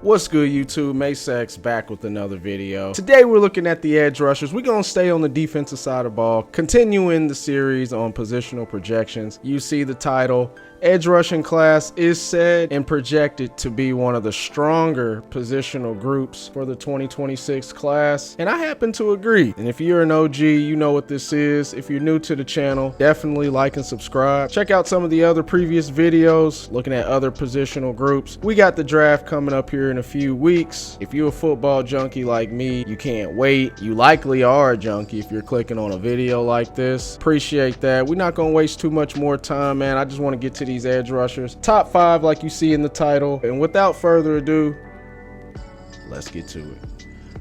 What's good, YouTube? Masex back with another video. Today we're looking at the edge rushers. We're gonna stay on the defensive side of the ball, continuing the series on positional projections. You see the title. Edge rushing class is said and projected to be one of the stronger positional groups for the 2026 class, and I happen to agree. And if you're an OG, you know what this is. If you're new to the channel, definitely like and subscribe. Check out some of the other previous videos looking at other positional groups. We got the draft coming up here in a few weeks. If you're a football junkie like me, you can't wait. You likely are a junkie if you're clicking on a video like this. Appreciate that. We're not gonna waste too much more time, man. I just want to get to these edge rushers. Top 5 like you see in the title. And without further ado, let's get to it.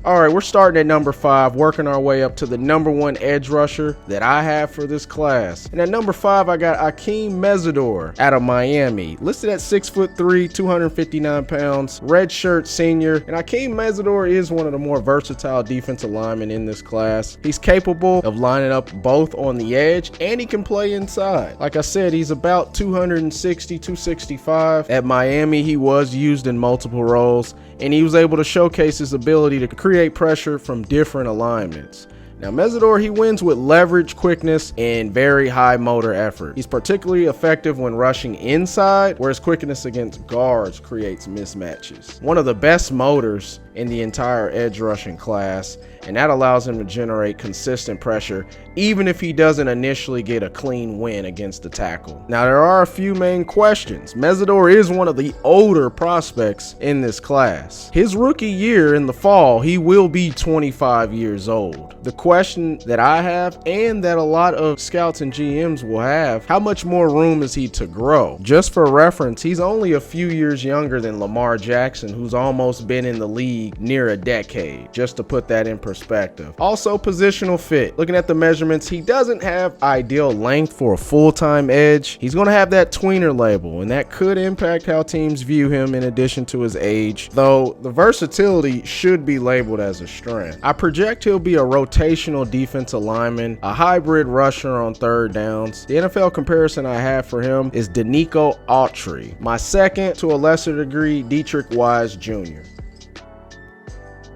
All right, we're starting at number 5, working our way up to the number 1 edge rusher that I have for this class. And at number 5, I got Akeem Mesidor out of Miami, listed at 6'3", 259 pounds, red shirt senior. And Akeem Mesidor is one of the more versatile defensive linemen in this class. He's capable of lining up both on the edge and he can play inside. Like I said, he's about 260, 265. At Miami, he was used in multiple roles, and he was able to showcase his ability to create pressure from different alignments. Now, Mesidor, he wins with leverage, quickness, and very high motor effort. He's particularly effective when rushing inside, whereas quickness against guards creates mismatches. One of the best motors in the entire edge rushing class, and that allows him to generate consistent pressure even if he doesn't initially get a clean win against the tackle. Now, there are a few main questions. Mesidor is one of the older prospects in this class. His rookie year in the fall, he will be 25 years old. The question that I have, and that a lot of scouts and GMs will have, how much more room is he to grow? Just for reference, he's only a few years younger than Lamar Jackson, who's almost been in the league near a decade, just to put that in perspective. Also, positional fit. Looking at the measurements, he doesn't have ideal length for a full-time edge. He's going to have that tweener label, and that could impact how teams view him in addition to his age, though the versatility should be labeled as a strength. I project he'll be a rotational defensive lineman, a hybrid rusher on third downs. The NFL comparison I have for him is Denico Autry. My second, to a lesser degree, Dietrich Wise Jr.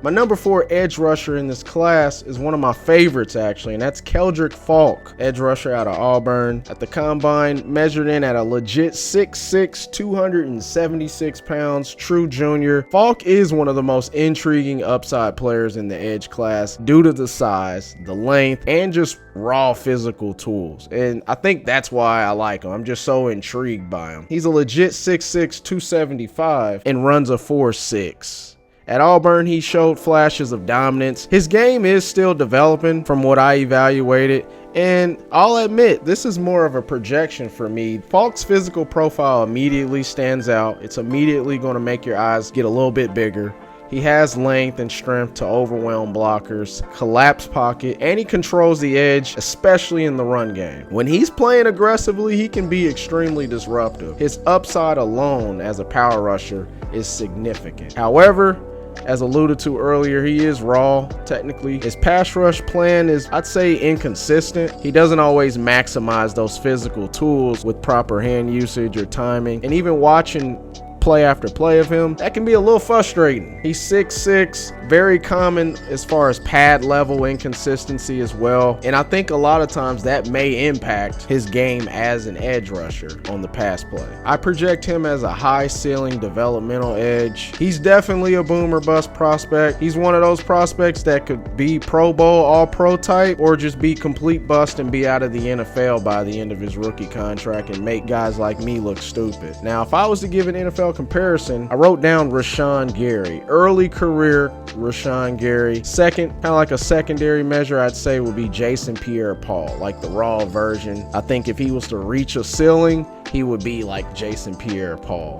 My number 4 edge rusher in this class is one of my favorites, actually, and that's Keldrick Faulk, edge rusher out of Auburn. At the combine, measured in at a legit 6'6", 276 pounds, true junior. Faulk is one of the most intriguing upside players in the edge class due to the size, the length, and just raw physical tools. And I think that's why I like him. I'm just so intrigued by him. He's a legit 6'6", 275 and runs a 4.6. At Auburn, he showed flashes of dominance. His game is still developing from what I evaluated, and I'll admit, this is more of a projection for me. Faulk's physical profile immediately stands out. It's immediately going to make your eyes get a little bit bigger. He has length and strength to overwhelm blockers, collapse pocket, and he controls the edge, especially in the run game. When he's playing aggressively, he can be extremely disruptive. His upside alone as a power rusher is significant. However, as alluded to earlier, he is raw technically. His pass rush plan is, I'd say, inconsistent. He doesn't always maximize those physical tools with proper hand usage or timing. And even watching play after play of him, that can be a little frustrating. He's 6'6", very common as far as pad level inconsistency as well, and I think a lot of times that may impact his game as an edge rusher on the pass play. I project him as a high ceiling developmental edge. He's definitely a boom or bust prospect. He's one of those prospects that could be Pro Bowl, all pro type, or just be complete bust and be out of the NFL by the end of his rookie contract and make guys like me look stupid. Now, if I was to give an NFL comparison, I wrote down Rashawn Gary. Early career Rashawn Gary. Second, kind of like a secondary measure, I'd say would be Jason Pierre-Paul, like the raw version. I think if he was to reach a ceiling, he would be like Jason Pierre-Paul.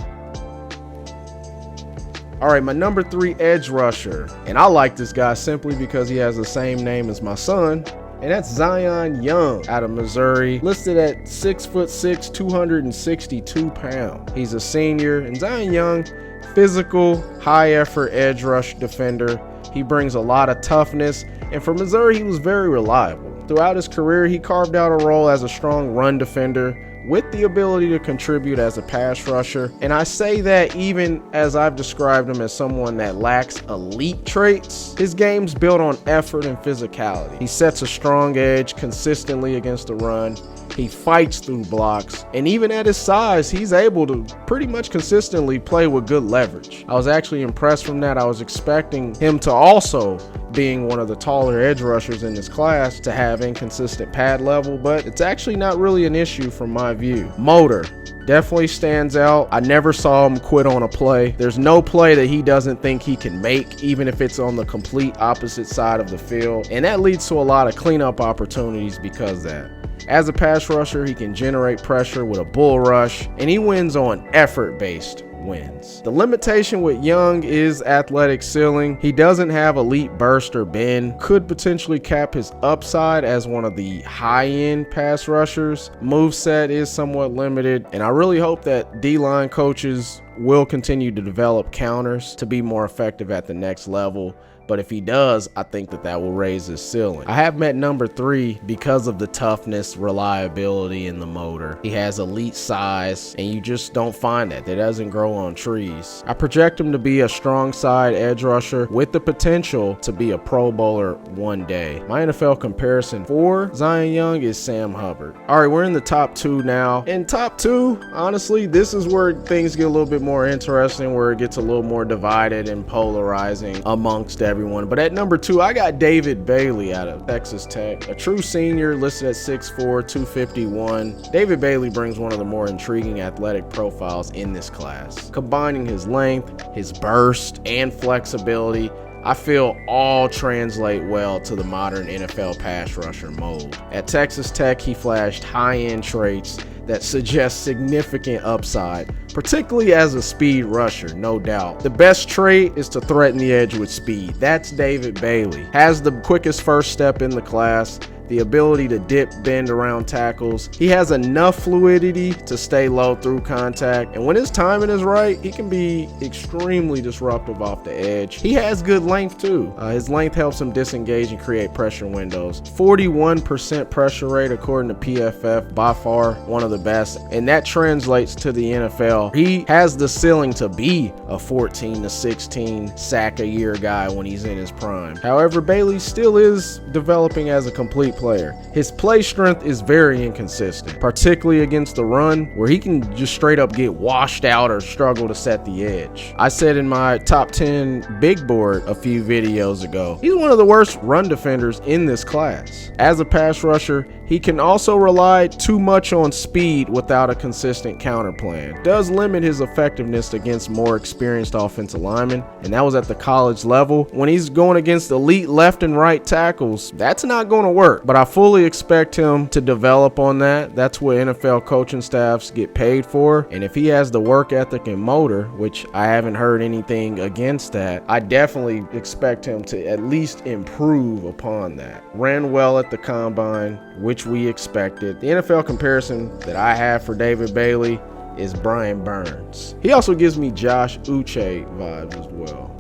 All right, my number 3 edge rusher, and I like this guy simply because he has the same name as my son, and that's Zion Young out of Missouri, listed at 6'6", 262 pounds. He's a senior, and Zion Young, physical, high effort edge rush defender. He brings a lot of toughness, and for Missouri, he was very reliable. Throughout his career, he carved out a role as a strong run defender with the ability to contribute as a pass rusher. And I say that even as I've described him as someone that lacks elite traits, his game's built on effort and physicality. He sets a strong edge consistently against the run. He fights through blocks, and even at his size, he's able to pretty much consistently play with good leverage. I was actually impressed from that. I was expecting him to also, being one of the taller edge rushers in this class, to have inconsistent pad level, but it's actually not really an issue from my view. Motor definitely stands out. I never saw him quit on a play. There's no play that he doesn't think he can make, even if it's on the complete opposite side of the field, and that leads to a lot of cleanup opportunities because of that. As a pass rusher, he can generate pressure with a bull rush, and he wins on effort-based wins. The limitation with Young is athletic ceiling. He doesn't have elite burst or bend, could potentially cap his upside as one of the high-end pass rushers. Moveset is somewhat limited, and I really hope that D-line coaches will continue to develop counters to be more effective at the next level. But if he does, I think that will raise his ceiling. I have met number 3 because of the toughness, reliability, and the motor. He has elite size, and you just don't find that. That doesn't grow on trees. I project him to be a strong side edge rusher with the potential to be a Pro Bowler one day. My NFL comparison for Zion Young is Sam Hubbard. All right, we're in the top 2 now. In top 2, honestly, this is where things get a little bit more interesting, where it gets a little more divided and polarizing amongst everyone. But at number 2, I got David Bailey out of Texas Tech, a true senior listed at 6'4", 251. David Bailey brings one of the more intriguing athletic profiles in this class. Combining his length, his burst, and flexibility, I feel all translate well to the modern NFL pass rusher mold. At Texas Tech, he flashed high-end traits that suggest significant upside, particularly as a speed rusher, no doubt. The best trait is to threaten the edge with speed. That's David Bailey. Has the quickest first step in the class, the ability to dip, bend around tackles. He has enough fluidity to stay low through contact, and when his timing is right, he can be extremely disruptive off the edge. He has good length too. His length helps him disengage and create pressure windows. 41% pressure rate according to PFF, by far one of the best, and that translates to the NFL. He has the ceiling to be a 14 to 16 sack a year guy when he's in his prime. However, Bailey still is developing as a complete player. His play strength is very inconsistent, particularly against the run, where he can just straight up get washed out or struggle to set the edge. I said in my top 10 big board a few videos ago, he's one of the worst run defenders in this class. As a pass rusher, he can also rely too much on speed without a consistent counter plan. Does limit his effectiveness against more experienced offensive linemen, and that was at the college level. When he's going against elite left and right tackles, that's not going to work, but I fully expect him to develop on that. That's what NFL coaching staffs get paid for, and if he has the work ethic and motor, which I haven't heard anything against that, I definitely expect him to at least improve upon that. Ran well at the combine, which we expected. The NFL comparison that I have for David Bailey is Brian Burns. He also gives me Josh Uche vibes as well.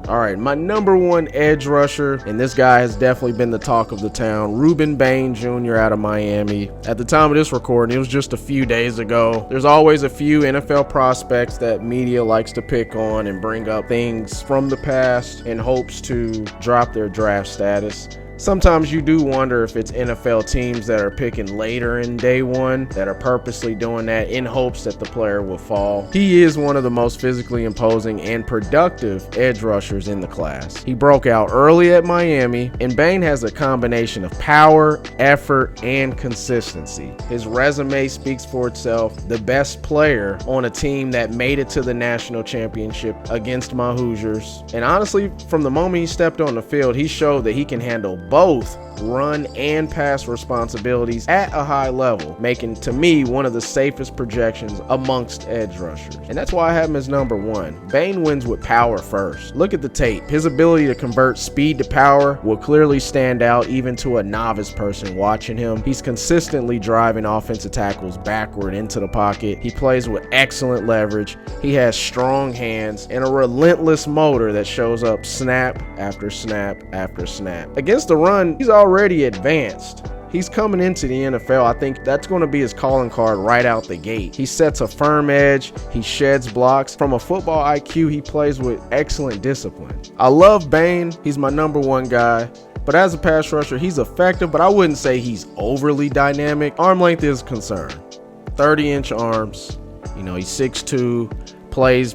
All right, my number 1 edge rusher, and this guy has definitely been the talk of the town, Rueben Bain Jr. out of Miami. At the time of this recording, it was just a few days ago. There's always a few NFL prospects that media likes to pick on and bring up things from the past in hopes to drop their draft status. Sometimes you do wonder if it's NFL teams that are picking later in day 1 that are purposely doing that in hopes that the player will fall. He is one of the most physically imposing and productive edge rushers in the class. He broke out early at Miami, and Bain has a combination of power, effort, and consistency. His resume speaks for itself. The best player on a team that made it to the national championship against my Hoosiers. And honestly, from the moment he stepped on the field, he showed that he can handle both run and pass responsibilities at a high level, making to me one of the safest projections amongst edge rushers. And that's why I have him as number 1. Bain wins with power first. Look at the tape. His ability to convert speed to power will clearly stand out even to a novice person watching him. He's consistently driving offensive tackles backward into the pocket. He plays with excellent leverage. He has strong hands and a relentless motor that shows up snap after snap after snap. Against the the run, he's already advanced. He's coming into the NFL. I think that's going to be his calling card right out the gate. He sets a firm edge. He sheds blocks. From a football IQ, he plays with excellent discipline. I love Bain. He's my #1 guy. But as a pass rusher, he's effective, but I wouldn't say he's overly dynamic. Arm length is a concern. 30-inch arms. You know, he's 6'2",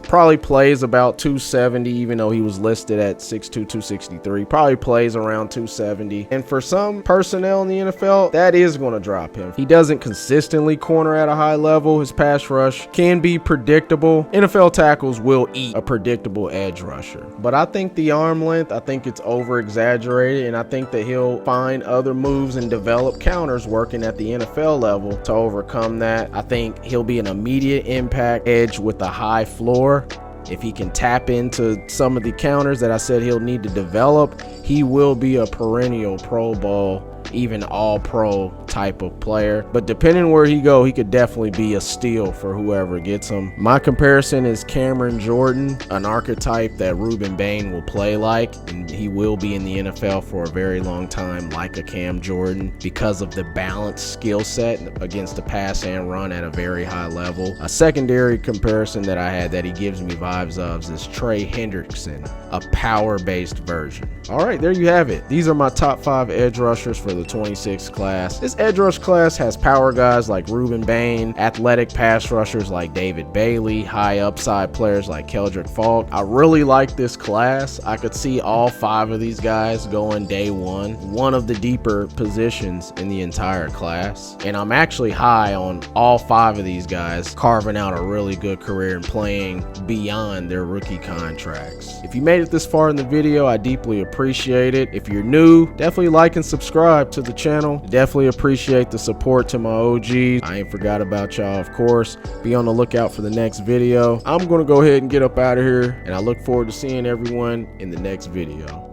probably plays about 270, even though he was listed at 6'2", 263. Probably plays around 270. And for some personnel in the NFL, that is going to drop him. He doesn't consistently corner at a high level. His pass rush can be predictable. NFL tackles will eat a predictable edge rusher. But I think the arm length, I think it's over-exaggerated, and I think that he'll find other moves and develop counters working at the NFL level to overcome that. I think he'll be an immediate impact edge with a high floor. If he can tap into some of the counters that I said he'll need to develop, he will be a perennial Pro Bowl, even all-pro type of player. But depending where he go, he could definitely be a steal for whoever gets him. My comparison is Cameron Jordan, an archetype that Rueben Bain will play like, and he will be in the NFL for a very long time like a Cam Jordan because of the balanced skill set against the pass and run at a very high level. A secondary comparison that I had that he gives me vibes of is Trey Hendrickson, a power-based version. All right, there you have it. These are my top 5 edge rushers for the 26th class. This edge rush class has power guys like Rueben Bain, athletic pass rushers like David Bailey, high upside players like Keldrick Falk. I really like this class. I could see all 5 of these guys going day one of the deeper positions in the entire class. And I'm actually high on all 5 of these guys carving out a really good career and playing beyond their rookie contracts. If you made it this far in the video, I deeply appreciate it. If you're new, definitely like and subscribe to the channel. Definitely appreciate the support to my OGs. I ain't forgot about y'all, of course. Be on the lookout for the next video. I'm gonna go ahead and get up out of here, and I look forward to seeing everyone in the next video.